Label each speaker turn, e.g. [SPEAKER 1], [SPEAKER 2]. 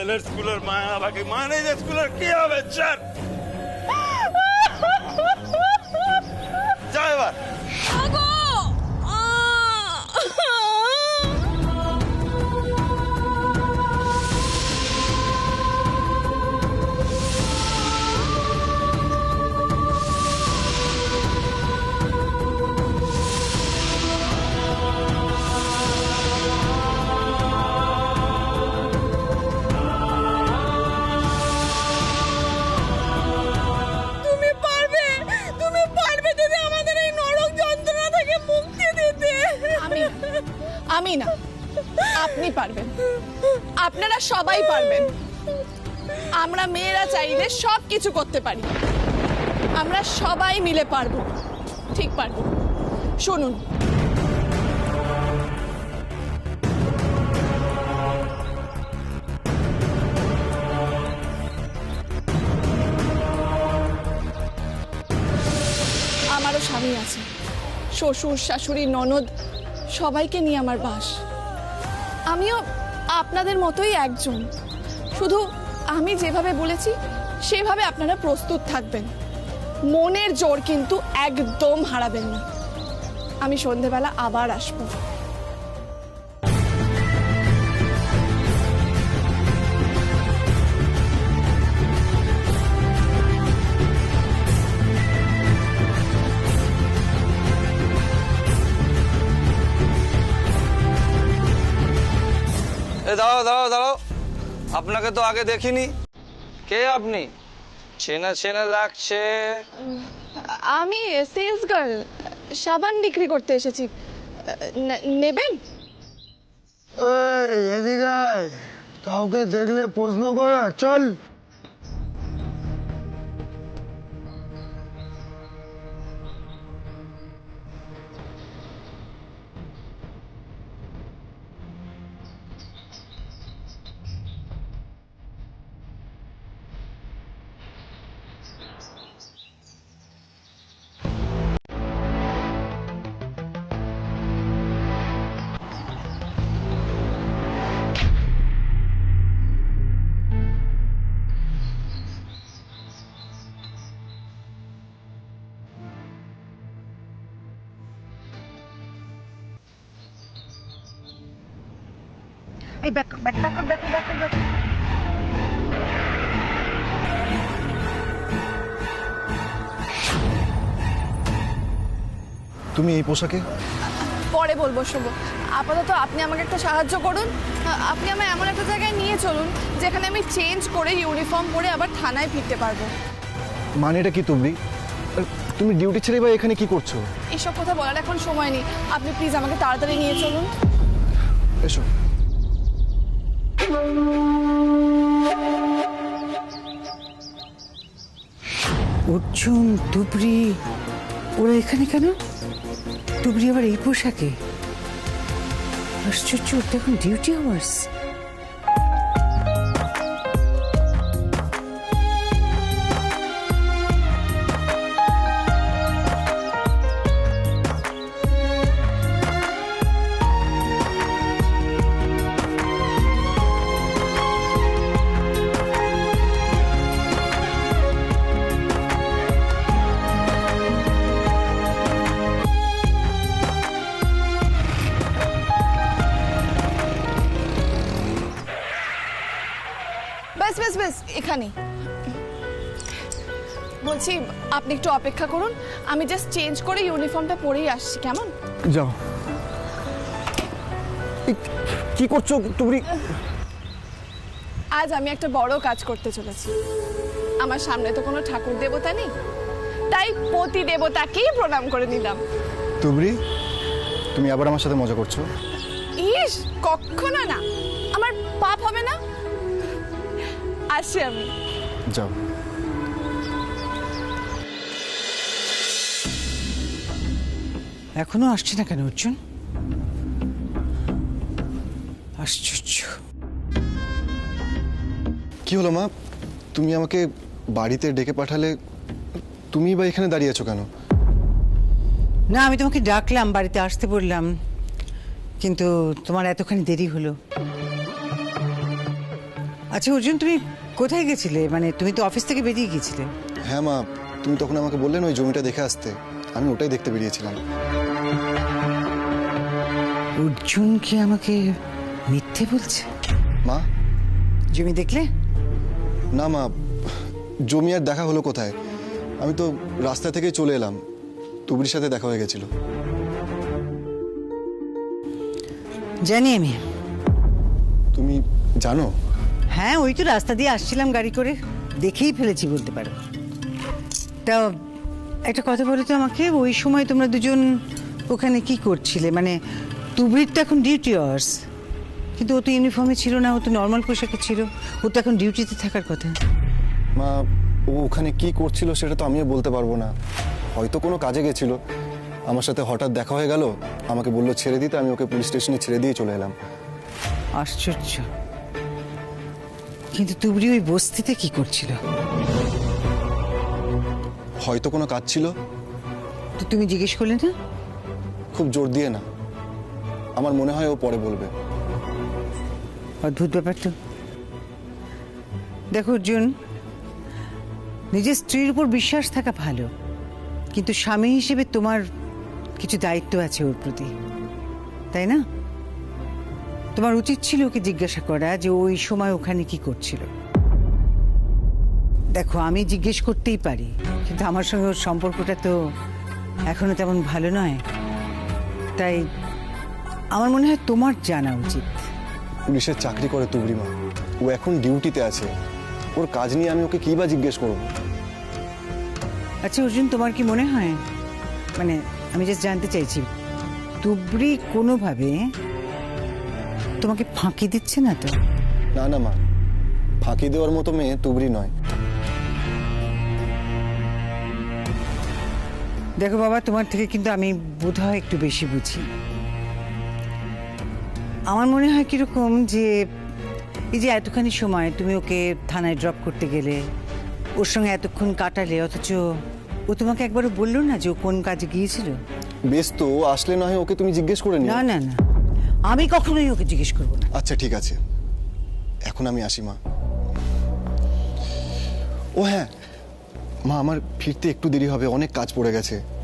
[SPEAKER 1] Pilot স্কুলের মায়া বাকি মানে যে স্কুলের কি হবে স্যার যাও এবার
[SPEAKER 2] আমি না, আপনি পারবেন, আপনারা সবাই পারবেন। আমরা মেয়েরা চাইলে সবকিছু করতে পারি, আমরা সবাই মিলে পারবো, ঠিক পারবো। শুনুন, আমারও স্বামী আছে, শ্বশুর শাশুড়ি ননদ সবাইকে নিয়ে আমার বাস। আমিও আপনাদের মতোই একজন, শুধু আমি যেভাবে বলেছি সেভাবে আপনারা প্রস্তুত থাকবেন। মনের জোর কিন্তু একদম হারাবেন না। আমি সন্ধেবেলা আবার আসবো।
[SPEAKER 3] দাঁড়াও দাঁড়াও দাঁড়াও, আপনাকে তো আগে দেখিনি। কে আপনি? চেনা চেনা লাগছে।
[SPEAKER 2] আমি সেলস গার্ল, সাবান বিক্রি করতে এসেছি, নেবেন?
[SPEAKER 4] এদিকে আয়, কাউকে দেখলে প্রশ্ন করা, চল।
[SPEAKER 5] এই back back back back back back.
[SPEAKER 6] তুমি এই পোশাকে?
[SPEAKER 2] পরে বলবো শুভ, আপাতত আপনি আমাকে একটা সাহায্য করুন। আপনি আমায় এমন একটা জায়গায় নিয়ে চলুন যেখানে আমি চেঞ্জ করে ইউনিফর্ম পরে আবার থানায় ফিরতে পারবো।
[SPEAKER 6] মানে এটা কি তুমি? তুমি ডিউটি ছেড়ে বা এখানে কি করছো?
[SPEAKER 2] এসব কথা বলার এখন সময় নেই, আপনি প্লিজ আমাকে তাড়াতাড়ি নিয়ে চলুন।
[SPEAKER 6] এসো।
[SPEAKER 5] অর্জুন, তুবড়ি, ওরা এখানে কেন? তুবড়ি আবার এই পোশাকে? আশ্চর্য, ওর তো এখন ডিউটি আওয়ার্স।
[SPEAKER 2] ব্যাস ব্যাস ব্যাস, এখানে বলছি আপনি একটু অপেক্ষা করুন, আমি জাস্ট চেঞ্জ করে ইউনিফর্মটা পরেই আসছি, কেমন?
[SPEAKER 6] যাও। কি করছো তুমি?
[SPEAKER 2] আজ আমি একটা বড় কাজ করতে চলেছি। আমার সামনে তো কোনো ঠাকুর দেবতা নেই, তাই পতি দেবতাকেই প্রণাম করে নিলাম।
[SPEAKER 6] তুমি আবার আমার সাথে মজা করছো?
[SPEAKER 2] ইস, কখনো না, আমার পাপ হবে না। আসি আমি।
[SPEAKER 6] যাও।
[SPEAKER 5] এখনো আসছে না কেন অর্জুন? আশ্চর্য।
[SPEAKER 6] কি হলো মা, তুমি আমাকে বাড়িতে ডেকে পাঠালে, তুমি বা এখানে দাঁড়িয়ে আছো কেন?
[SPEAKER 5] না, আমি তোমাকে ডাকলাম, বাড়িতে আসতে বললাম, কিন্তু তোমার এতখানি দেরি হলো। আচ্ছা অর্জুন, তুমি কোথায় গেছিলে? মানে তুমি তো অফিস থেকে বেরিয়ে গিয়েছিলে।
[SPEAKER 6] হ্যাঁ মা, তুমি তখন আমাকে বললেন ওই জমিটা দেখে আসতে, আমি ওটাই দেখতে বেরিয়েছিলাম।
[SPEAKER 5] অর্জুন কি আমাকে মিথ্যে বলছে?
[SPEAKER 6] মা,
[SPEAKER 5] জমি দেখলে?
[SPEAKER 6] না মা, জমি আর দেখা হলো কোথায়? আমি তো রাস্তা থেকে চলে এলাম, তুবড়ির সাথে দেখা হয়ে গেছিল।
[SPEAKER 5] জানি আমি।
[SPEAKER 6] তুমি জানো?
[SPEAKER 5] হ্যাঁ, ওই তো রাস্তা দিয়ে আসছিলাম গাড়ি করে, দেখেই ফেলেছি বলতে পারো। তা একটা কথা বলো তো আমাকে, ওই সময় তোমরা দুজন ওখানে কি করছিলে? মানে তুবড়ির তো এখন ডিউটি আওয়ার্স, কিন্তু ও তো ইউনিফর্মে ছিল না, ও তো নর্মাল পোশাকে ছিল, ও তো এখন ডিউটিতে থাকার কথা।
[SPEAKER 6] মা, ও ওখানে কি করছিল সেটা তো আমিও বলতে পারবো না। হয়তো কোনো কাজে গেছিল, আমার সাথে হঠাৎ দেখা হয়ে গেল, আমাকে বললো ছেড়ে দিতে, আমি ওকে পুলিশ স্টেশনে ছেড়ে দিয়ে চলে এলাম।
[SPEAKER 5] আশ্চর্য। কিন্তু তুবড়ি ওই বস্তিতে কি করছিল?
[SPEAKER 6] হয়তো কোনো কাজ ছিল।
[SPEAKER 5] তো তুমি জিজ্ঞেস করলে না?
[SPEAKER 6] খুব জোর দিয়ে না, আমার মনে হয় ও পরে বলবে।
[SPEAKER 5] অদ্ভুত ব্যাপার তো। দেখো অর্জুন, নিজের স্ত্রীর উপর বিশ্বাস থাকা ভালো, কিন্তু স্বামী হিসেবে তোমার কিছু দায়িত্ব আছে ওর প্রতি, তাই না? তোমার উচিত ছিল ওকে জিজ্ঞাসা করা যে ওই সময় ওখানে কি করছিল। দেখো, আমি জিজ্ঞেস করতেই পারি, কিন্তু আমার সঙ্গে ওর সম্পর্কটা তো এখনো তেমন ভালো নয়, তাই আমার মনে হয় তোমার জানা উচিত।
[SPEAKER 6] পুলিশের চাকরি করে তুবড়ি মা, ও এখন ডিউটিতে আছে, ওর কাজ নিয়ে আমি ওকে কি বা জিজ্ঞেস করবো?
[SPEAKER 5] আচ্ছা অর্জুন, তোমার কি মনে হয়, মানে আমি জাস্ট জানতে চাইছি, তুবড়ি কোনোভাবে তোমাকে ফাঁকি দিচ্ছে না তো?
[SPEAKER 6] না না মা, ফাঁকি দেওয়ার মতো মেয়ে তুবড়ি নয়।
[SPEAKER 5] দেখো বাবা, তোমার থেকে কিন্তু আমি বোধহয় একটু বেশি বুঝি। আমার মনে হয় কিরকম যে এই যে এতখানি সময় তুমি ওকে থানায় ড্রপ করতে গেলে, ওর সঙ্গে এতক্ষণ কাটালে, অথচ ও তোমাকে একবারও বললো না যে ও কোন কাজে গিয়েছিল?
[SPEAKER 6] বেশ তো, ও আসলে না হয় ওকে তুমি জিজ্ঞেস করে নিও।
[SPEAKER 5] না না না, আমি কখনোই ওকে জিজ্ঞেস করবো না।
[SPEAKER 6] আচ্ছা ঠিক আছে, এখন আমি আসি মা। ও হ্যাঁ মা, আমার ফিরতে একটু দেরি হবে, অনেক কাজ পড়ে গেছে।